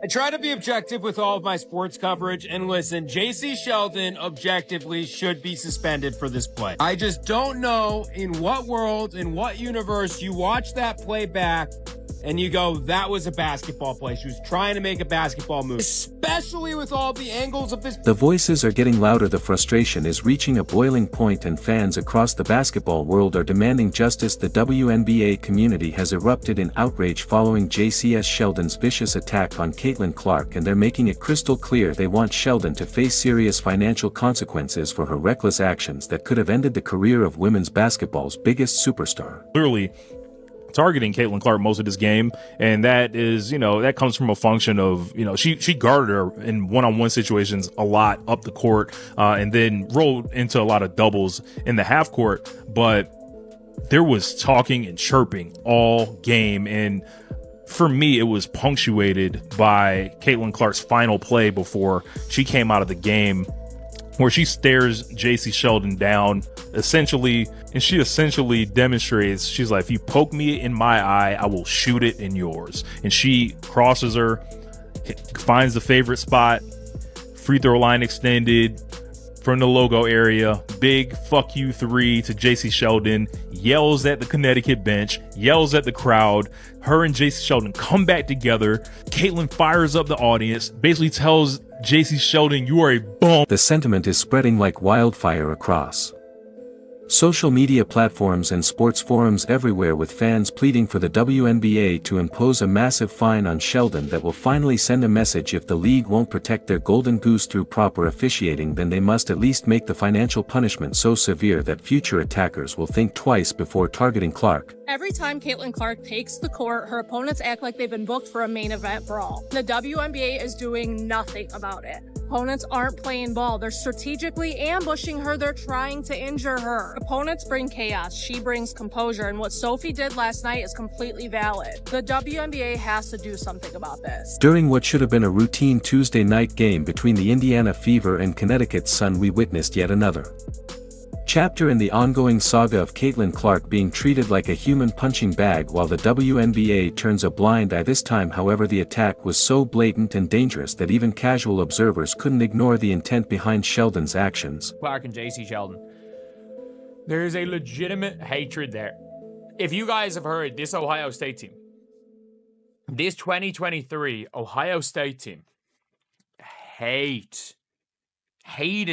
I try to be objective with all of my sports coverage, and listen, Jacy Sheldon objectively should be suspended for this play. I just don't know in what world, in what universe you watch that play back and you go, that was a basketball play. She was trying to make a basketball move, especially with all the angles of this. The voices are getting louder. The frustration is reaching a boiling point, and fans across the basketball world are demanding justice. The WNBA community has erupted in outrage following Jacy Sheldon's vicious attack on Caitlin Clark, and they're making it crystal clear they want Sheldon to face serious financial consequences for her reckless actions that could have ended the career of women's basketball's biggest superstar. Clearly targeting Caitlin Clark most of this game, and that is, that comes from a function of, she guarded her in one-on-one situations a lot up the court, and then rolled into a lot of doubles in the half court, but there was talking and chirping all game, and for me, it was punctuated by Caitlin Clark's final play before she came out of the game, where she stares Jacy Sheldon down, essentially demonstrates, she's like, if you poke me in my eye, I will shoot it in yours. And she crosses her, finds the favorite spot, free throw line extended from the logo area, big fuck you 3 to Jacy Sheldon, yells at the Connecticut bench, yells at the crowd. Her and Jacy Sheldon come back together. Caitlin fires up the audience, basically tells Jacy Sheldon, you are a bum. The sentiment is spreading like wildfire across social media platforms and sports forums everywhere, with fans pleading for the WNBA to impose a massive fine on Sheldon that will finally send a message. If the league won't protect their golden goose through proper officiating, then they must at least make the financial punishment so severe that future attackers will think twice before targeting Clark. Every time Caitlin Clark takes the court, her opponents act like they've been booked for a main event brawl. The WNBA is doing nothing about it. Opponents aren't playing ball. They're strategically ambushing her. They're trying to injure her. Opponents bring chaos. She brings composure. And what Sophie did last night is completely valid. The WNBA has to do something about this. During what should have been a routine Tuesday night game between the Indiana Fever and Connecticut Sun, we witnessed yet another chapter in the ongoing saga of Caitlin Clark being treated like a human punching bag while the WNBA turns a blind eye. This time, however, the attack was so blatant and dangerous that even casual observers couldn't ignore the intent behind Sheldon's actions. Clark and Jacy Sheldon. There is a legitimate hatred there. If you guys have heard, this Ohio State team, this 2023 Ohio State team, hated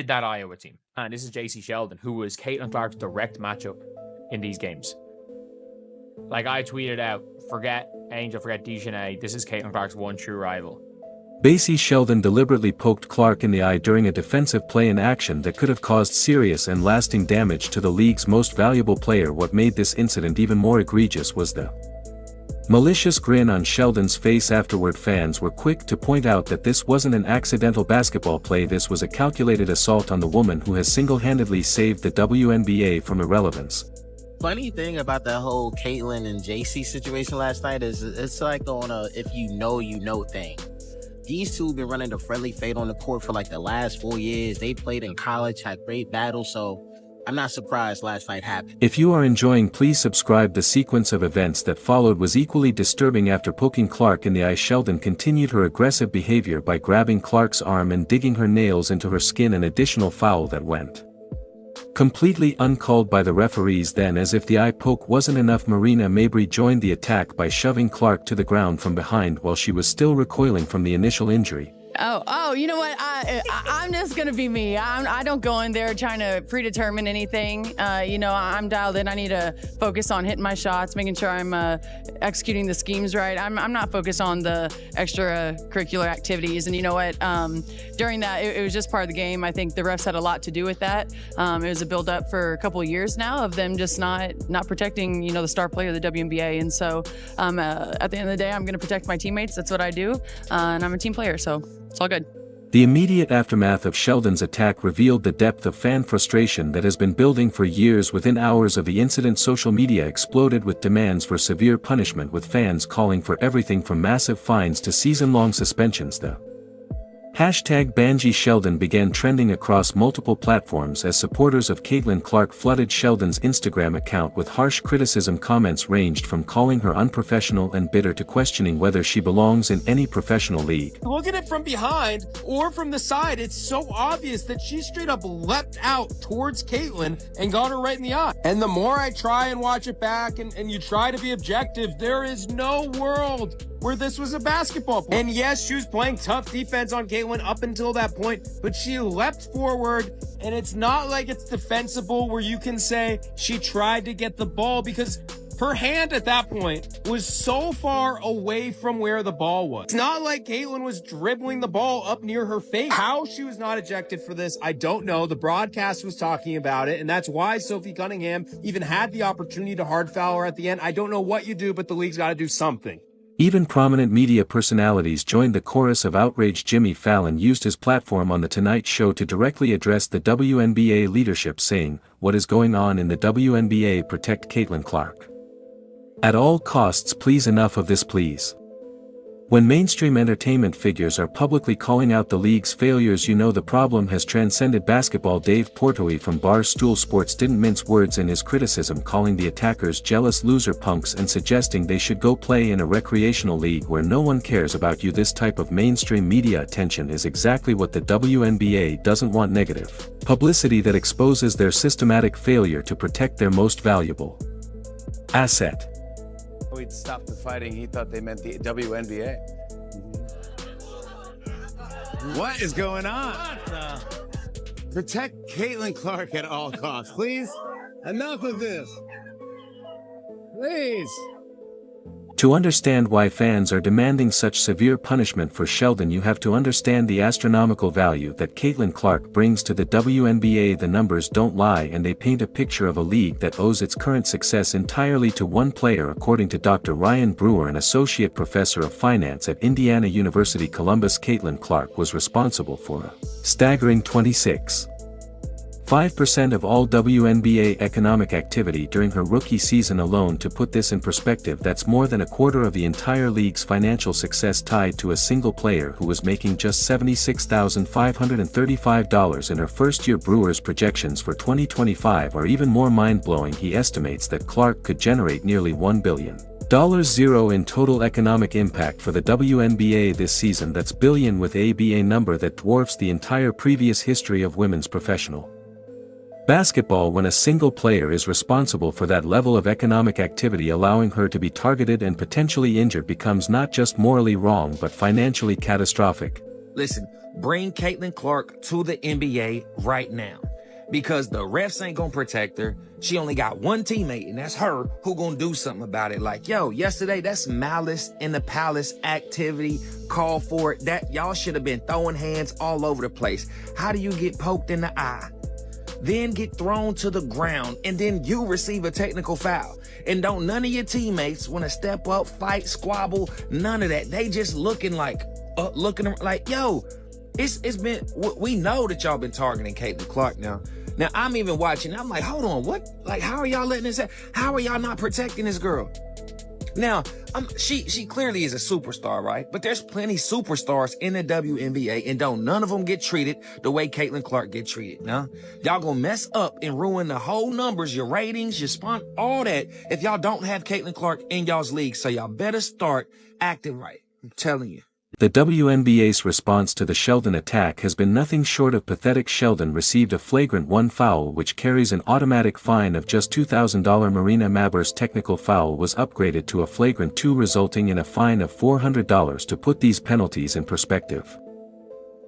that Iowa team. And this is Jacy Sheldon, who was Caitlin Clark's direct matchup in these games. Like I tweeted out, forget Angel, forget Dejanay. This is Caitlin Clark's one true rival. Jacy Sheldon deliberately poked Clark in the eye during a defensive play in action that could have caused serious and lasting damage to the league's most valuable player. What made this incident even more egregious was the malicious grin on Sheldon's face afterward. Fans were quick to point out that this wasn't an accidental basketball play. This was a calculated assault on the woman who has single-handedly saved the WNBA from irrelevance. Funny thing about that whole Caitlin and Jacy situation last night is it's like on a if you know thing. These two have been running the friendly fade on the court for like the last 4 years. They played in college, had great battles, so I'm not surprised last night happened. If you are enjoying, please subscribe. The sequence of events that followed was equally disturbing. After poking Clark in the eye, Sheldon continued her aggressive behavior by grabbing Clark's arm and digging her nails into her skin, an additional foul that went completely uncalled by the referees. Then, as if the eye poke wasn't enough, Marina Mabrey joined the attack by shoving Clark to the ground from behind while she was still recoiling from the initial injury. Oh, you know what? I'm just going to be me. I don't go in there trying to predetermine anything. I'm dialed in. I need to focus on hitting my shots, making sure I'm executing the schemes right. I'm not focused on the extracurricular activities. And you know what? During that, it was just part of the game. I think the refs had a lot to do with that. It was a build-up for a couple of years now of them just not protecting, the star player of the WNBA. And so at the end of the day, I'm going to protect my teammates. That's what I do. And I'm a team player, so it's all good. The immediate aftermath of Sheldon's attack revealed the depth of fan frustration that has been building for years. Within hours of the incident, social media exploded with demands for severe punishment, with fans calling for everything from massive fines to season-long suspensions. The Hashtag Jacy Sheldon began trending across multiple platforms as supporters of Caitlin Clark flooded Sheldon's Instagram account with harsh criticism. Comments ranged from calling her unprofessional and bitter to questioning whether she belongs in any professional league. Look at it from behind or from the side. It's so obvious that she straight up leapt out towards Caitlin and got her right in the eye. And the more I try and watch it back and you try to be objective, there is no world where this was a basketball play. And yes, she was playing tough defense on Caitlin up until that point, but she leapt forward, and it's not like it's defensible where you can say she tried to get the ball, because her hand at that point was so far away from where the ball was. It's not like Caitlin was dribbling the ball up near her face. How she was not ejected for this, I don't know. The broadcast was talking about it, and that's why Sophie Cunningham even had the opportunity to hard foul her at the end. I don't know what you do, but the league's got to do something. Even prominent media personalities joined the chorus of outrage. Jimmy Fallon used his platform on The Tonight Show to directly address the WNBA leadership, saying, "What is going on in the WNBA? Protect Caitlin Clark. At all costs, please, enough of this, please." When mainstream entertainment figures are publicly calling out the league's failures, you know the problem has transcended basketball. Dave Portnoy from Barstool Sports didn't mince words in his criticism, calling the attackers jealous loser punks and suggesting they should go play in a recreational league where no one cares about you. This type of mainstream media attention is exactly what the WNBA doesn't want: negative publicity that exposes their systematic failure to protect their most valuable asset. We'd stop the fighting. He thought they meant the WNBA. What is going on? Protect Caitlin Clark at all costs, please. Enough of this. Please. To understand why fans are demanding such severe punishment for Sheldon, you have to understand the astronomical value that Caitlin Clark brings to the WNBA. The numbers don't lie, and they paint a picture of a league that owes its current success entirely to one player. According to Dr. Ryan Brewer, an associate professor of finance at Indiana University Columbus, Caitlin Clark was responsible for a staggering 26.5% of all WNBA economic activity during her rookie season alone. To put this in perspective, that's more than a quarter of the entire league's financial success tied to a single player who was making just $76,535 in her first year. Brewer's projections for 2025 are even more mind-blowing. He estimates that Clark could generate nearly $1 billion in total economic impact for the WNBA this season. That's billion with a B, a number that dwarfs the entire previous history of women's professional basketball. When a single player is responsible for that level of economic activity, allowing her to be targeted and potentially injured becomes not just morally wrong but financially catastrophic. Listen, bring Caitlin Clark to the NBA right now, because the refs ain't gonna protect her. She only got one teammate, and that's her, who gonna do something about it. Like, yo, yesterday, that's malice in the palace activity. Call for it. That y'all should have been throwing hands all over the place. How do you get poked in the eye, then get thrown to the ground, and then you receive a technical foul? And don't none of your teammates want to step up, fight, squabble, none of that. They just looking like, yo, it's been, we know that y'all been targeting Caitlin Clark now. Now, I'm even watching, I'm like, hold on, what? Like, how are y'all letting this happen? How are y'all not protecting this girl? Now, she clearly is a superstar, right? But there's plenty superstars in the WNBA, and don't none of them get treated the way Caitlin Clark get treated. Now, y'all gonna mess up and ruin the whole numbers, your ratings, your all that, if y'all don't have Caitlin Clark in y'all's league. So y'all better start acting right. I'm telling you. The WNBA's response to the Sheldon attack has been nothing short of pathetic. Sheldon received a flagrant 1 foul, which carries an automatic fine of just $2,000. Marina Maber's technical foul was upgraded to a flagrant 2, resulting in a fine of $400. To put these penalties in perspective,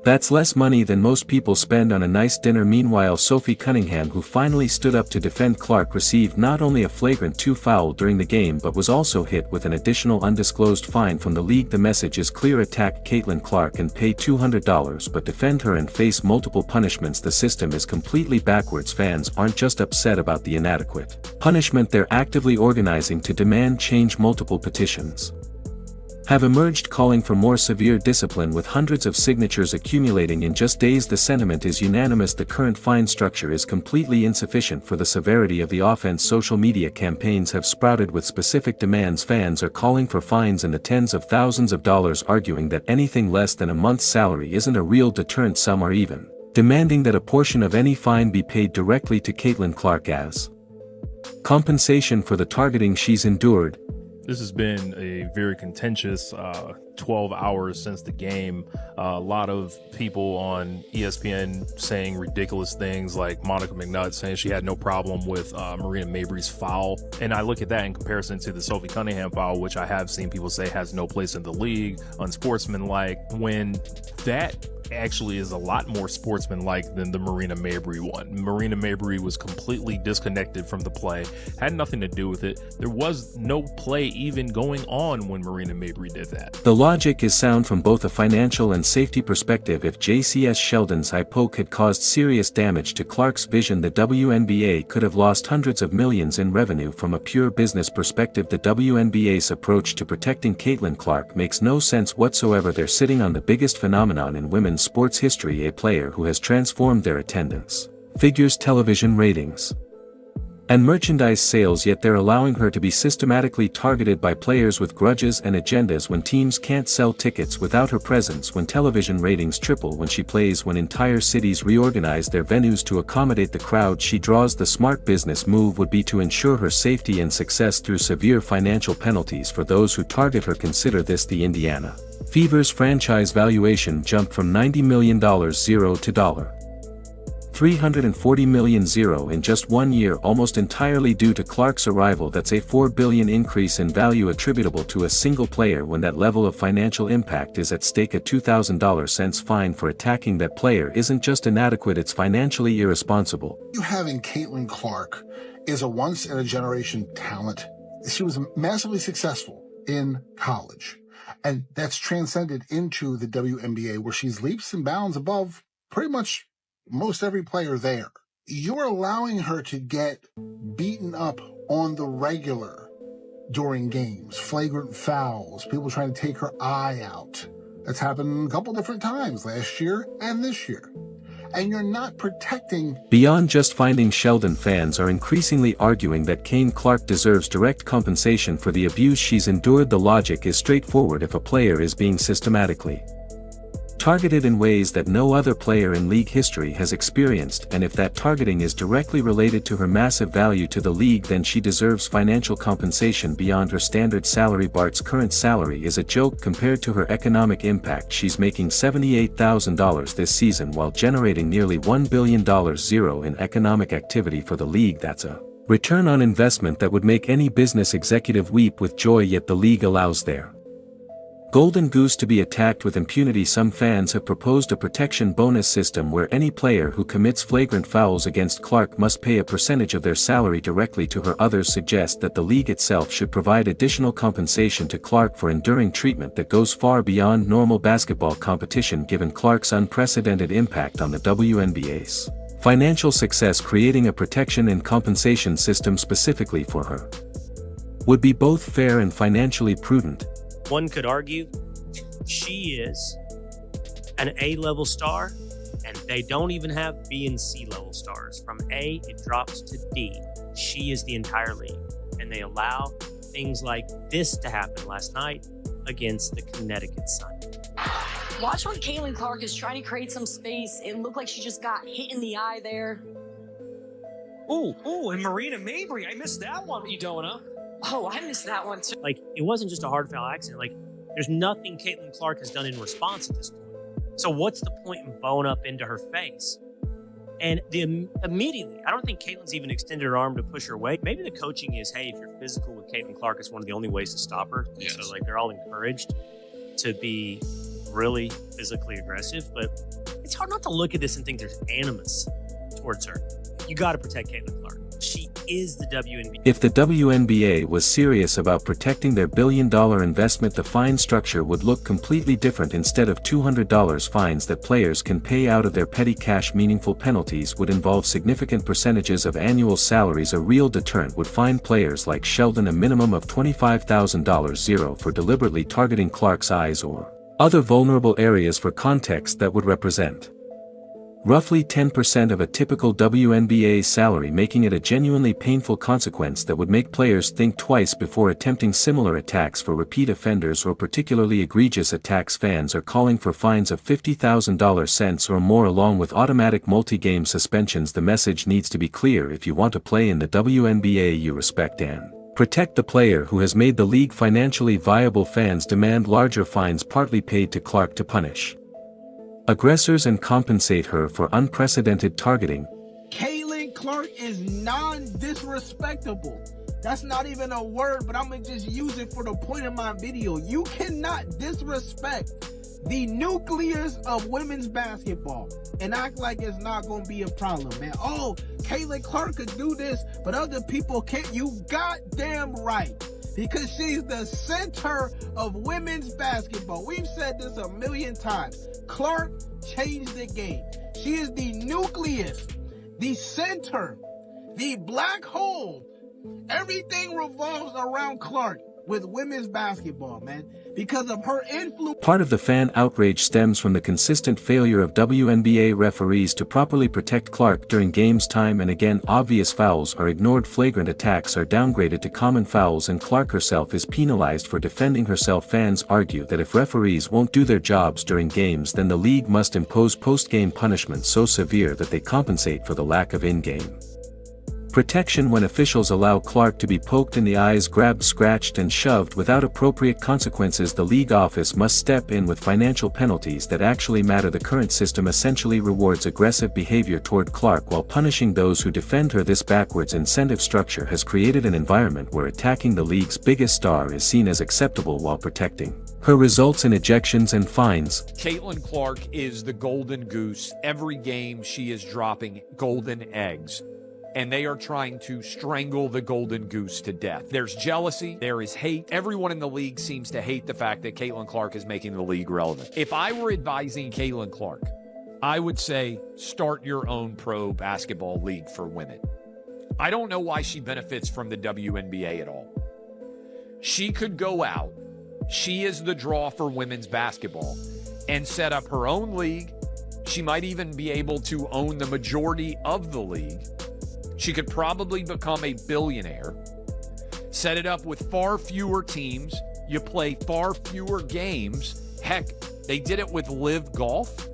that's less money than most people spend on a nice dinner. Meanwhile, Sophie Cunningham, who finally stood up to defend Clark, received not only a flagrant 2 foul during the game but was also hit with an additional undisclosed fine from the league. The message is clear: attack Caitlin Clark and pay $200, but defend her and face multiple punishments. The system is completely backwards. Fans aren't just upset about the inadequate punishment, they're actively organizing to demand change. Multiple petitions have emerged calling for more severe discipline with hundreds of signatures accumulating in just days. The sentiment is unanimous. The current fine structure is completely insufficient for the severity of the offense. Social media campaigns have sprouted with specific demands. Fans are calling for fines in the tens of thousands of dollars, arguing that anything less than a month's salary isn't a real deterrent. Some are even demanding that a portion of any fine be paid directly to Caitlin Clark as compensation for the targeting she's endured. This has been a very contentious 12 hours since the game. A lot of people on ESPN saying ridiculous things, like Monica McNutt saying she had no problem with Marina Mabry's foul. And I look at that in comparison to the Sophie Cunningham foul, which I have seen people say has no place in the league, unsportsmanlike, when that actually is a lot more sportsmanlike than the Marina Mabry one. Marina Mabry was completely disconnected from the play, had nothing to do with it. There was no play even going on when Marina Mabry did that. The logic is sound from both a financial and safety perspective. If Jacy Sheldon's high poke had caused serious damage to Clark's vision, the WNBA could have lost hundreds of millions in revenue. From a pure business perspective, the WNBA's approach to protecting Caitlin Clark makes no sense whatsoever. They're sitting on the biggest phenomenon in women's sports history, a player who has transformed their attendance figures, television ratings, and merchandise sales, yet they're allowing her to be systematically targeted by players with grudges and agendas. When teams can't sell tickets without her presence, when television ratings triple when she plays, when entire cities reorganize their venues to accommodate the crowd she draws, the smart business move would be to ensure her safety and success through severe financial penalties for those who target her. Consider this: the Indiana Fever's franchise valuation jumped from $90 million to $340 million in just 1 year, almost entirely due to Clark's arrival. That's a $4 billion increase in value attributable to a single player. When that level of financial impact is at stake, a $2,000 fine for attacking that player isn't just inadequate, it's financially irresponsible. You having Caitlin Clark is a once-in-a-generation talent. She was massively successful in college, and that's transcended into the WNBA, where she's leaps and bounds above pretty much most every player there. You're allowing her to get beaten up on the regular during games, flagrant fouls, people trying to take her eye out. That's happened a couple different times last year and this year. And you're not protecting. Beyond just finding Sheldon, fans are increasingly arguing that Caitlin Clark deserves direct compensation for the abuse she's endured. The logic is straightforward: if a player is being systematically targeted in ways that no other player in league history has experienced, and if that targeting is directly related to her massive value to the league, then she deserves financial compensation beyond her standard salary. Bart's current salary is a joke compared to her economic impact. She's making $78,000 this season while generating nearly $1 billion in economic activity for the league. That's a return on investment that would make any business executive weep with joy, yet the league allows their golden goose to be attacked with impunity. Some fans have proposed a protection bonus system where any player who commits flagrant fouls against Clark must pay a percentage of their salary directly to her. Others suggest that the league itself should provide additional compensation to Clark for enduring treatment that goes far beyond normal basketball competition. Given Clark's unprecedented impact on the WNBA's financial success, creating a protection and compensation system specifically for her would be both fair and financially prudent. One could argue she is an A-level star, and they don't even have B and C level stars. From A, it drops to D. She is the entire league, and they allow things like this to happen last night against the Connecticut Sun. Watch when Caitlin Clark is trying to create some space. It looked like she just got hit in the eye there. Oh, and Marina Mabry, I missed that one. What are you doing, huh? Oh, I missed that one too. Like, it wasn't just a hard foul accident. Like, there's nothing Caitlin Clark has done in response at this point. So what's the point in bowing up into her face? And immediately, I don't think Caitlin's even extended her arm to push her away. Maybe the coaching is, hey, if you're physical with Caitlin Clark, it's one of the only ways to stop her. Yes. So, like, they're all encouraged to be really physically aggressive. But it's hard not to look at this and think there's animus towards her. You got to protect Caitlin Clark. She is the WNBA. If the WNBA was serious about protecting their billion-dollar investment, the fine structure would look completely different. Instead of $200 fines that players can pay out of their petty cash, meaningful penalties would involve significant percentages of annual salaries. A real deterrent would fine players like Sheldon a minimum of $25,000 for deliberately targeting Clark's eyes or other vulnerable areas. For context, that would represent roughly 10% of a typical WNBA salary, making it a genuinely painful consequence that would make players think twice before attempting similar attacks. For repeat offenders or particularly egregious attacks, fans are calling for fines of $50,000 or more, along with automatic multi-game suspensions. The message needs to be clear: if you want to play in the WNBA, you respect and protect the player who has made the league financially viable. Fans demand larger fines, partly paid to Clark to punish aggressors and compensate her for unprecedented targeting. Caitlin Clark is non-disrespectable. That's not even a word, but I'm gonna just use it for the point of my video. You cannot disrespect the nucleus of women's basketball and act like it's not gonna be a problem, man. Oh, Caitlin Clark could do this, but other people can't. You goddamn right. Because she's the center of women's basketball. We've said this a million times. Clark changed the game. She is the nucleus, the center, the black hole. Everything revolves around Clark with women's basketball, man, because of her influence. Part of the fan outrage stems from the consistent failure of WNBA referees to properly protect Clark during games. Time and again, obvious fouls are ignored, flagrant attacks are downgraded to common fouls, and Clark herself is penalized for defending herself. Fans argue that if referees won't do their jobs during games, then the league must impose post-game punishments so severe that they compensate for the lack of in-game protection. When officials allow Clark to be poked in the eyes, grabbed, scratched, and shoved without appropriate consequences, the league office must step in with financial penalties that actually matter. The current system essentially rewards aggressive behavior toward Clark while punishing those who defend her. This backwards incentive structure has created an environment where attacking the league's biggest star is seen as acceptable while protecting her results in ejections and fines. Caitlin Clark is the golden goose. Every game she is dropping golden eggs, and they are trying to strangle the golden goose to death. There's jealousy, there is hate. Everyone in the league seems to hate the fact that Caitlin Clark is making the league relevant. If I were advising Caitlin Clark, I would say start your own pro basketball league for women. I don't know why she benefits from the WNBA at all. She could go out, she is the draw for women's basketball, and set up her own league. She might even be able to own the majority of the league. She could probably become a billionaire, set it up with far fewer teams, you play far fewer games. Heck, they did it with Live Golf.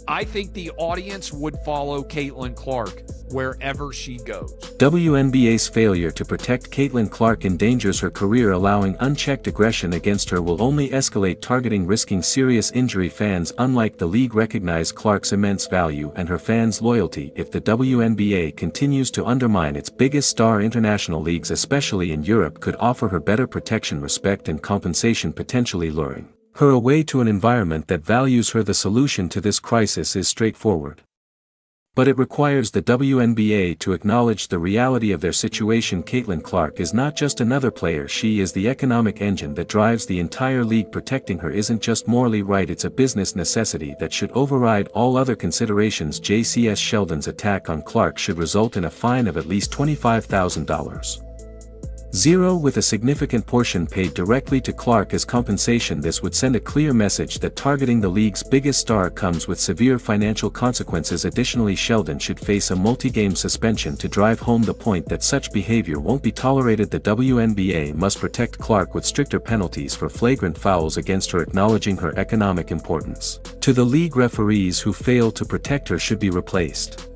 I think the audience would follow Caitlin Clark wherever she goes. WNBA's failure to protect Caitlin Clark endangers her career. Allowing unchecked aggression against her will only escalate targeting, risking serious injury. Fans, unlike the league, recognize Clark's immense value and her fans' loyalty. If the WNBA continues to undermine its biggest star, international leagues, especially in Europe, could offer her better protection, respect, and compensation, potentially luring her away to an environment that values her. The solution to this crisis is straightforward, but it requires the WNBA to acknowledge the reality of their situation. Caitlin Clark is not just another player, she is the economic engine that drives the entire league. Protecting her isn't just morally right, it's a business necessity that should override all other considerations. Jacy Sheldon's attack on Clark should result in a fine of at least $25,000. With a significant portion paid directly to Clark as compensation. This would send a clear message that targeting the league's biggest star comes with severe financial consequences. Additionally, Sheldon should face a multi-game suspension to drive home the point that such behavior won't be tolerated. The WNBA must protect Clark with stricter penalties for flagrant fouls against her, acknowledging her economic importance to the league. Referees who fail to protect her should be replaced